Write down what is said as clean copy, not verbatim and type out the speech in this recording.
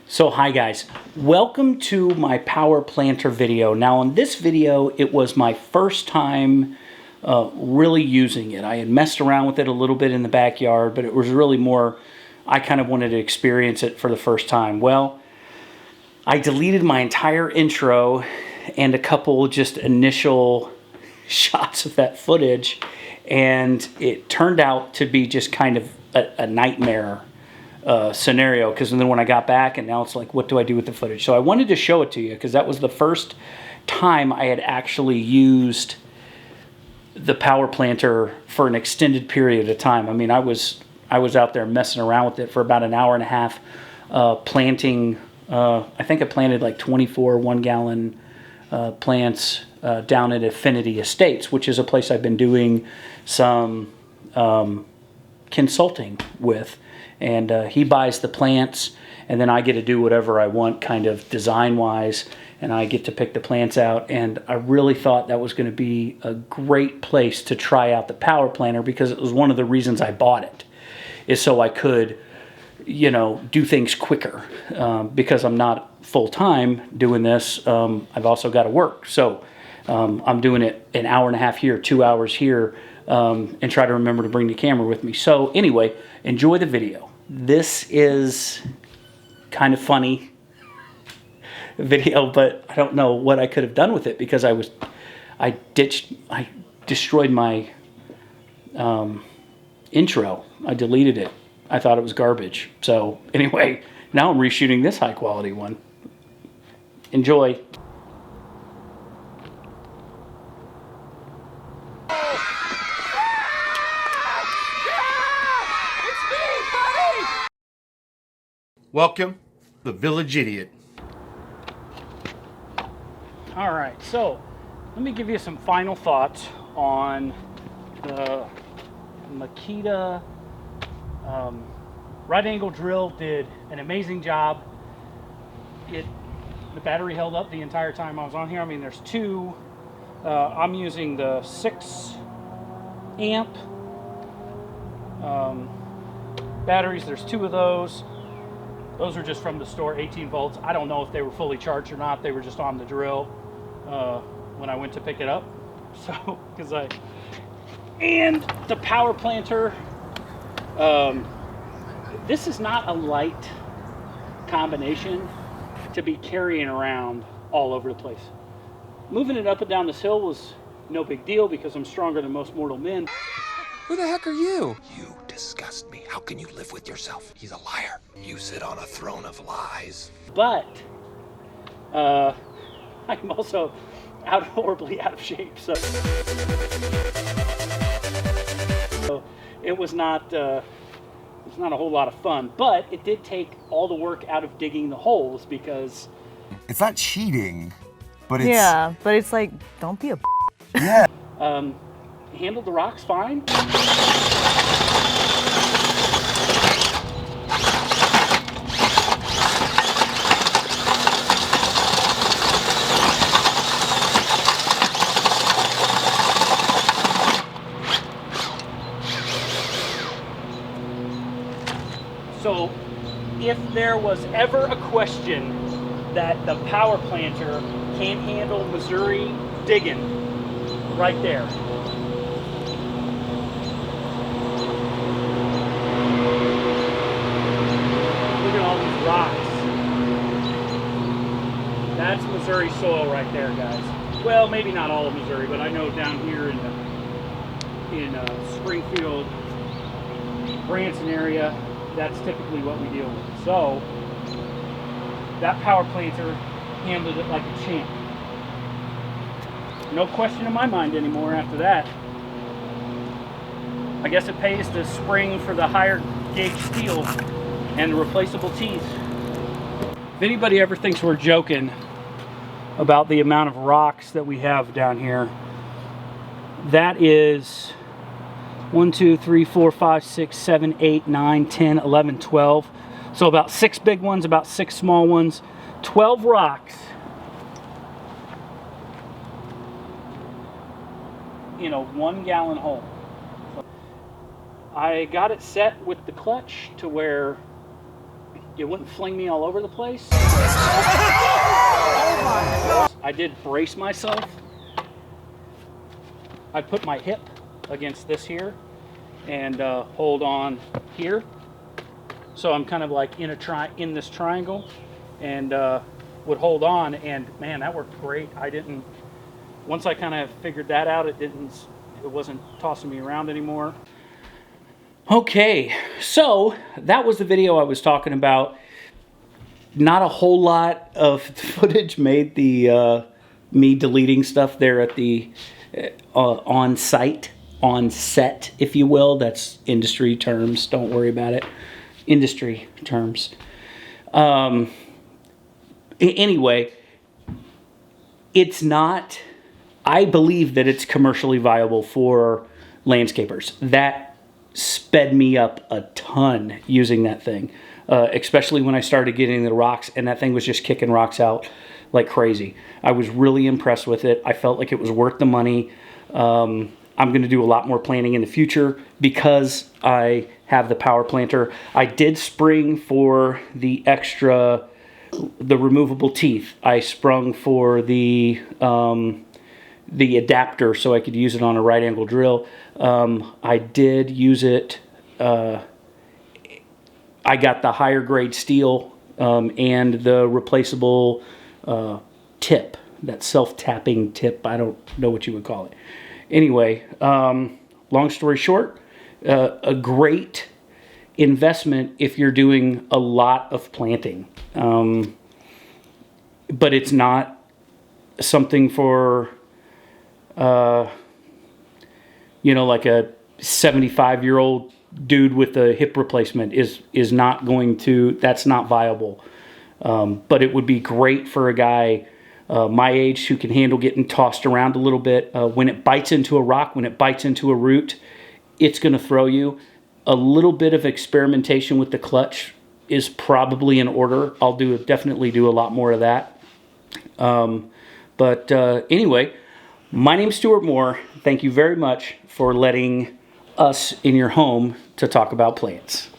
So hi guys, welcome to my power planter video. Now on this video, it was my first time really using it. I had messed around with it a little bit in the backyard, but it was really more, I kind of wanted to experience it for the first time. Well, I deleted my entire intro and a couple just initial shots of that footage, and it turned out to be just kind of a nightmare scenario, because then when I got back, and now it's like, what do I do with the footage? So I wanted to show it to you because that was the first time I had actually used the power planter for an extended period of time. I mean, I was out there messing around with it for about an hour and a half, planting. I think I planted like 24 1-gallon plants down at Affinity Estates, which is a place I've been doing some consulting with. And he buys the plants, and then I get to do whatever I want kind of design-wise, and I get to pick the plants out. And I really thought that was going to be a great place to try out the power planter, because it was one of the reasons I bought it, is so I could, you know, do things quicker. Because I'm not full-time doing this, I've also got to work. So I'm doing it an hour and a half here, 2 hours here, and try to remember to bring the camera with me. So anyway, enjoy the video. This is kind of funny video, but I don't know what I could have done with it, because I destroyed my intro. I deleted it. I thought it was garbage. So anyway, now I'm reshooting this high quality one. Enjoy. Welcome, the Village Idiot. All right, so let me give you some final thoughts on the Makita right angle drill. Did an amazing job. The battery held up the entire time I was on here. I mean, there's two. I'm using the 6 amp batteries. There's two of those. Those are just from the store, 18 volts. I don't know if they were fully charged or not. They were just on the drill when I went to pick it up. So, and the power planter, this is not a light combination to be carrying around all over the place. Moving it up and down this hill was no big deal, because I'm stronger than most mortal men. Who the heck are you? You disgust me. How can you live with yourself? He's a liar. You sit on a throne of lies. But I'm also horribly out of shape, so it was not a whole lot of fun. But it did take all the work out of digging the holes, because It's not cheating, but it's... Yeah, but it's like, don't be a Yeah. handled the rocks fine. So if there was ever a question that the power planter can't handle Missouri digging, right there. Look at all these rocks. That's Missouri soil right there, guys. Well, maybe not all of Missouri, but I know down here in Springfield, Branson area, that's typically what we deal with. So that power planter handled it like a champ. No question in my mind anymore after that. I guess it pays to spring for the higher gauge steel and the replaceable teeth. If anybody ever thinks we're joking about the amount of rocks that we have down here, that is 1, 2, 3, 4, 5, 6, 7, 8, 9, 10, 11, 12. So about 6 big ones, about 6 small ones, 12 rocks in a 1-gallon hole. I got it set with the clutch to where you wouldn't fling me all over the place. I did brace myself. I put my hip against this here and hold on here. So I'm kind of like in this triangle, and would hold on, and man, that worked great. Once I kind of figured that out, it wasn't tossing me around anymore. Okay, so that was the video I was talking about. Not a whole lot of footage made the me deleting stuff there at the on set, if you will. That's industry terms. Don't worry about it. Industry terms. Anyway, it's not. I believe that it's commercially viable for landscapers. That sped me up a ton using that thing, especially when I started getting the rocks, and that thing was just kicking rocks out like crazy. I was really impressed with it. I felt like it was worth the money. I'm going to do a lot more planting in the future because I have the power planter. I did spring for the removable teeth. I sprung for the adapter so I could use it on a right angle drill. I did use it. I got the higher grade steel and the replaceable tip, that self-tapping tip. I don't know what you would call it. Anyway, long story short, a great investment if you're doing a lot of planting. But it's not something for like a 75-year-old dude with a hip replacement is not going to, that's not viable. But it would be great for a guy my age who can handle getting tossed around a little bit. When it bites into a rock, when it bites into a root, it's going to throw you. A little bit of experimentation with the clutch is probably in order. I'll definitely do a lot more of that. Anyway, my name's Stuart Moore. Thank you very much for letting us in your home to talk about plants.